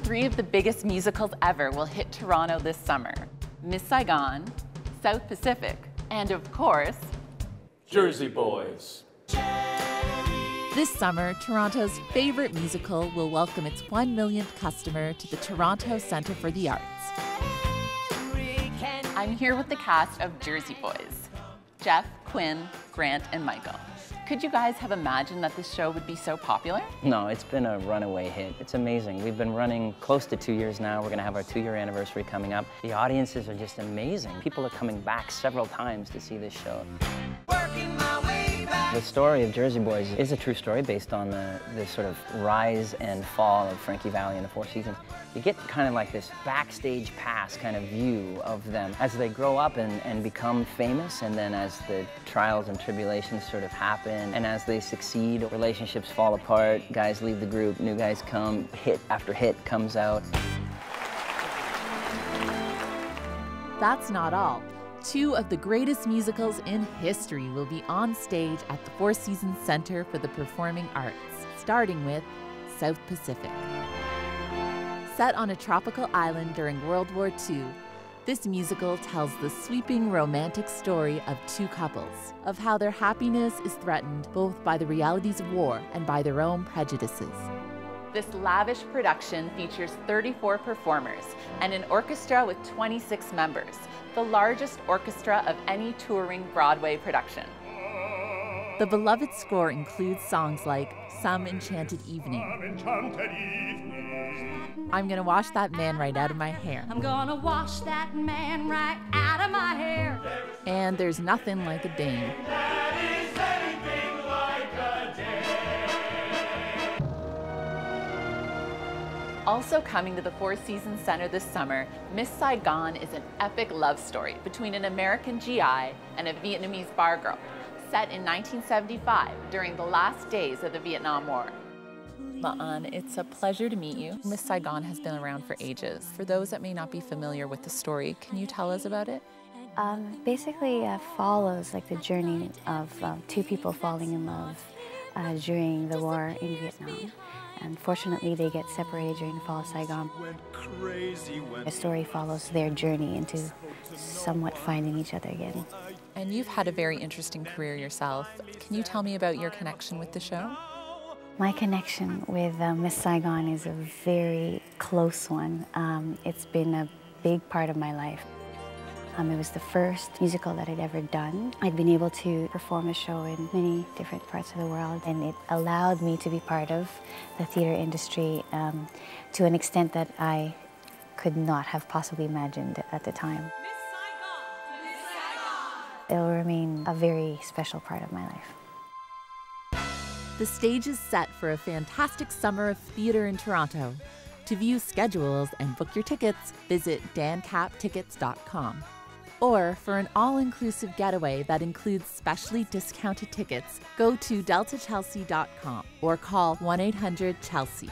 Three of the biggest musicals ever will hit Toronto this summer: Miss Saigon, South Pacific, and of course, Jersey Boys. This summer, Toronto's favorite musical will welcome its 1 millionth customer to the Toronto Centre for the Arts. I'm here with the cast of Jersey Boys: Jeff, Quinn, Grant, and Michael. Could you guys have imagined that this show would be so popular? No, it's been a runaway hit. It's amazing. We've been running close to 2 years now. We're going to have our 2-year anniversary coming up. The audiences are just amazing. People are coming back several times to see this show. The story of Jersey Boys is a true story based on the sort of rise and fall of Frankie Valli and the Four Seasons. You get kind of like this backstage pass kind of view of them as they grow up and become famous, and then as the trials and tribulations sort of happen, and as they succeed, relationships fall apart, guys leave the group, new guys come, hit after hit comes out. That's not all. 2 of the greatest musicals in history will be on stage at the Four Seasons Centre for the Performing Arts, starting with South Pacific. Set on a tropical island during World War II, this musical tells the sweeping romantic story of 2 couples, of how their happiness is threatened both by the realities of war and by their own prejudices. This lavish production features 34 performers and an orchestra with 26 members, the largest orchestra of any touring Broadway production. The beloved score includes songs like Some Enchanted Evening, I'm Gonna Wash That Man Right Out of My Hair, I'm gonna wash that man right out of my hair, and There's Nothing Like a Dame. Also coming to the Four Seasons Centre this summer, Miss Saigon is an epic love story between an American GI and a Vietnamese bar girl, set in 1975 during the last days of the Vietnam War. Ma'an, it's a pleasure to meet you. Miss Saigon has been around for ages. For those that may not be familiar with the story, can you tell us about it? Basically follows like the journey of 2 people falling in love during the war in Vietnam. Unfortunately, they get separated during the fall of Saigon. The story follows their journey into somewhat finding each other again. And you've had a very interesting career yourself. Can you tell me about your connection with the show? My connection with Miss Saigon is a very close one. It's been a big part of my life. It was the first musical that I'd ever done. I'd been able to perform a show in many different parts of the world, and it allowed me to be part of the theater industry to an extent that I could not have possibly imagined at the time. It will remain a very special part of my life. The stage is set for a fantastic summer of theater in Toronto. To view schedules and book your tickets, visit dancaptickets.com. Or for an all-inclusive getaway that includes specially discounted tickets, go to deltachelsea.com or call 1-800-CHELSEA.